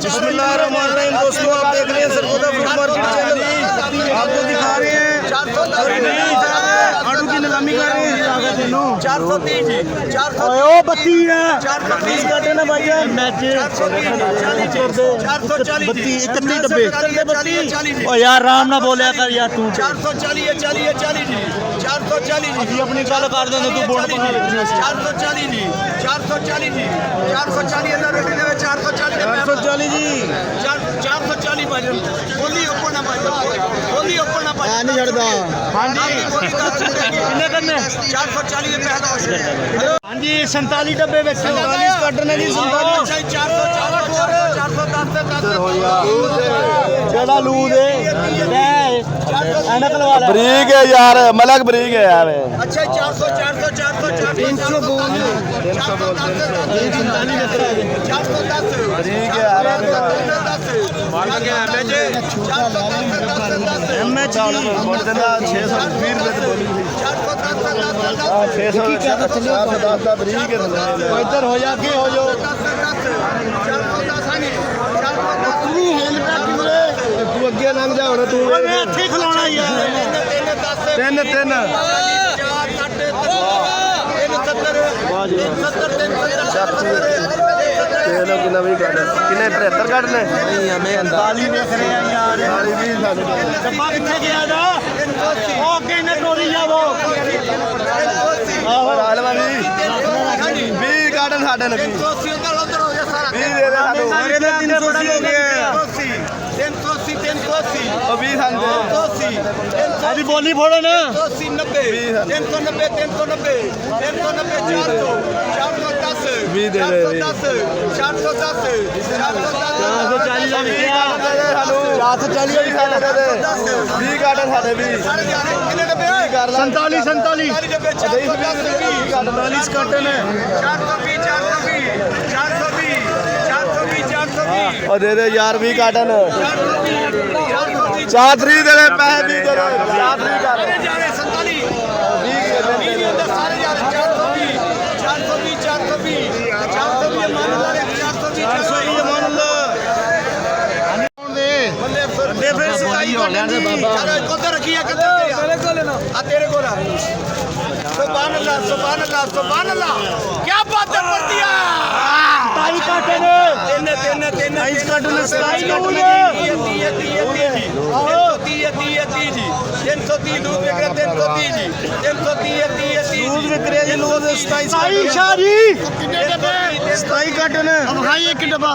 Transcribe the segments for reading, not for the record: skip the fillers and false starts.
बिस्मिल्लाहिर्रहमानिर्रहीम। दोस्तों आप देख रहे हैं सरगोदा फूड मार्केट चैनल, आपको दिखा रहे हैं आड़ू की नीलामी कर रहे हैं। 430 जी, 432 है, 420 काटे ना भाई मैच 440 डब्बे। ओ यार राम ना बोलिया कर यार तू 440 है, 40 है, 40 जी, 440 ਅਸੀਂ ਆਪਣੀ ਗੱਲ ਕਰ ਦਿੰਦੇ ਤੂੰ ਬੋਲ ਪਾ 440 जी, 440 जी, 440 अंदर रेट ले 440 जी, 440 भाई बोली ऊपर ना भाई, बोली ऊपर ना भाई नहीं छड़दा। हां जी कितने करने 440 में पहला हां जी 47 डब्बे ਵਿੱਚ 47 काटने जी, 47 410 ਹੋ ਯਾਰ ਜਿਹੜਾ ਲੂ ਦੇ ਐਨਕ ਲਵਾ ਲੈ ਬਰੀਕ ਹੈ ਯਾਰ, ਮਲਕ ਬਰੀਕ ਹੈ ਯਾਰ। अच्छा 400 400 400 300 बोल 410 ਬਰੀਕ ਹੈ ਯਾਰ। माना क्या है बेटे 410 ਐਮਐਚ ਬੋਲ ਦਿੰਦਾ 620 ਰੁਪਏ ਤੇ ਬੋਲੀ 600 ਦਾ ਬਰੀਕ ਹੈ। ਇੱਧਰ ਹੋ ਜਾ ਅੱਗੇ ਹੋ ਜਾ ਤੂੰ ਅੱਗੇ ਲੰਘ ਜਾ ਹੁਣ ਤੂੰ। ਮੈਂ ਇੱਥੇ ਖਲਾਉਣਾ ਯਾਰ ਤਿੰਨ ਤੇਲੋ ਕਿੰਨਾ ਵੀ ਕੱਢ ਕਿੰਨੇ 73 ਕੱਢਨੇ ਨਹੀਂ ਹਮੇ 45 ਵੇਖ ਰਹੇ ਆ ਯਾਰ 40 ਸਾਨੂੰ ਡੱਬਾ ਕਿੱਥੇ ਗਿਆ ਦਾ ਉਹ ਅੱਗੇ ਨੇ ਟੋਰੀ ਜਾਵੋ ਆਹੋ ਆਲਵਾ ਵੀ 20 ਕੱਢ ਸਾਡੇ ਨੇ 20 ਦੇ ਦੇ ਸਾਨੂੰ सारे 380 हो गए 380 ਉਹ 20 ਸਾਨੂੰ ਦੇ ਅਜੀ ਬੋਲੀ ਫੋੜੋ ਨਾ 390 390 390 20 ਦੇ ਦੇ 410 440 ਦਾ ਵਿਕਿਆ 440 ਵੀ ਸਾਡੇ ਦੇ 20 ਕੱਢ ਸਾਡੇ 20 कितने डब्बे 47 47 40 ਕੱਢ ਨੇ 420 ਉਹ ਦੇ ਦੇ ਯਾਰ 20 ਕੱਢਨ 430 ਦੇ ਦੇ ਪੈਸੇ 20 ਦੇ ਦੇ 430 ਕਰ क्या बात है कर दिया ਤਾਈ ਕਾਟੇ ਨੇ तेन काटने 27 ਸ਼ਾਰੀ 27 काटने ਭਾਈ ਇੱਕ ਡੱਬਾ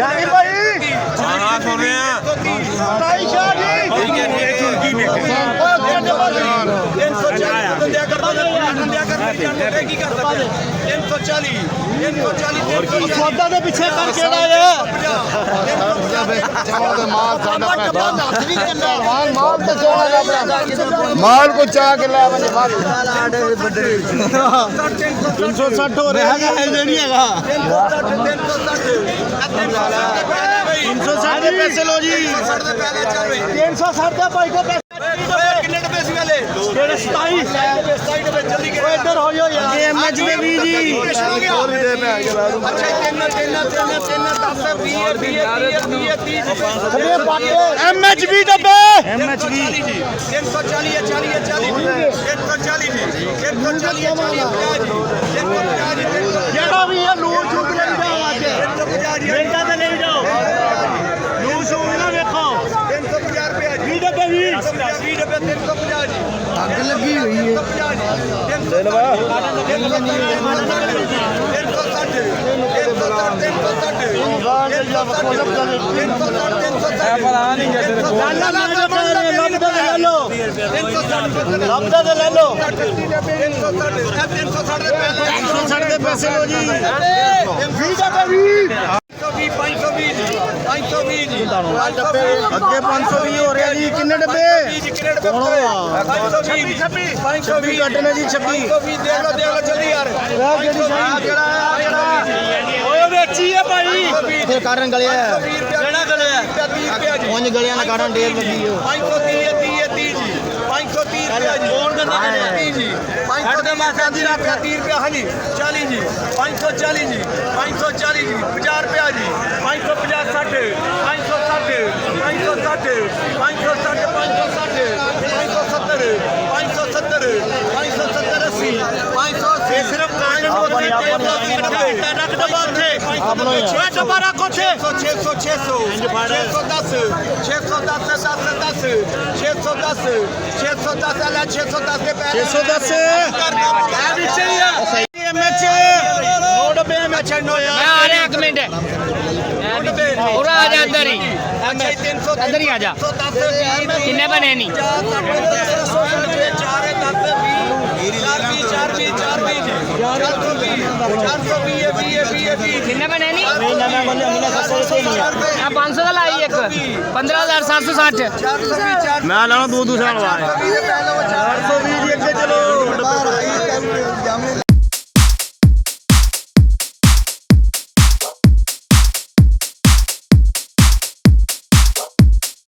जानी भाई हाँ सुन रहे हैं 27 शारी ਸੌਦਾ ਦੇ ਪਿੱਛੇ ਕਰ ਕਿਹੜਾ ਆ माल को चाह के ला बने 360 ਹੋ ਰਿਹਾ ਹੈਗਾ ਇਹ ਨਹੀਂ ਹੈਗਾ 360 ਦੇ ਪੈਸੇ ਲੋ ਜੀ 360 ਦਾ ਭਾਈ ਕੋ ਪੈਸੇ कितने डब्बे सी वाले ਜਿਹੜੇ 27 जल्दी ਓਏ ਇੱਧਰ ਹੋ ਜਾਓ ਯਾਰ एमएच ਦੇ ਵੀ जी और भी दे मैं के ला दूं अच्छा तीन 10 ਅਰੇ ਬਾਟੇ ਐਮਐਚਬੀ ਡੱਬੇ ਐਮਐਚਬੀ 340 है 40 है 40 340 जी 340 है 40 ਜਿਹੜਾ ਵੀ ਇਹ ਲੂਣ ਛੁੱਟ ਲੈ ਜਾਓ ਅੱਜ ਮਿੰਟਾਂ ਤੇ ਲੈ ਜਾਓ ਲੂਣ ਛੁੱਟ ਨਾ ਵੇਖੋ 350 रुपए 20 ਡੱਬੇ ਵੀ 20 डब्बे 350 जी ਅੱਗ ਲੱਗੀ ਹੋਈ ਹੈ ले लो 360 ਦੇ ਲੈ ਲਓ 360 ਦੇ ਪੈਸੇ ਲਓ ਜੀ 20 ਡੱਬੇ ਵੀ 520 जी 520 जी ਅੱਗੇ 520 ਹੋ ਰਿਹਾ ਜੀ ਕਿੰਨੇ ਡੱਬੇ 520 ਕੱਟਨੇ ਜੀ 26 देख लो जल्दी यार ਓਏ ਵੇਚੀ ਹੈ ਭਾਈ फिर कारण गलिया है ਕਿਹੜਾ ਗਲਿਆ 30 रुपया जी पांच गलियां ना कारण ढेर लगी हो 530 जी 530 रुपया जी कौन करता है? 530 जी 530 रुपया 30 रुपया हाँ जी 40 जी 540 जी 540 जी 50 रुपया जी 550 60 ਆਪਣਾ ਹੀ ਆ। ਓਏ ਡੱਬਾ ਰੱਖ ਉੱਥੇ 600 610 610 ਲੈ 610 ਦੇ ਪੈਸੇ 610 ਇਹ ਵਿੱਚ ਹੀ ਆ ਐਮਐਚ ਨੋ ਡੱਬੇ ਐਮਐਚ ਅੱਛਾ ਨੋ ਮੈਂ ਆ ਰਿਹਾ ਇੱਕ ਮਿੰਟ ਹੋਰ ਆ ਜਾ ਇੱਧਰ ਹੀ ਅੱਛਾ 300 ਇੱਧਰ ਹੀ ਆ ਜਾ ਕਿੰਨੇ ਬਣੇ ਨਹੀਂ 420 ਕਿੰਨੇ ਬਣੇ ਨਹੀਂ ਨਵੇਂ ਬੰਦੇ ਅਮੀਨਾ ਖਸੋ ਤੇ ਨਹੀਂ ਆ 500 ਦਾ ਲਾਈ ਇੱਕ 15760 420 ਮੈਂ ਲਾਣਾ 2 ਸਾਲ ਵਾਲਾ 420 ਜੀ ਅੱਗੇ ਚਲੋ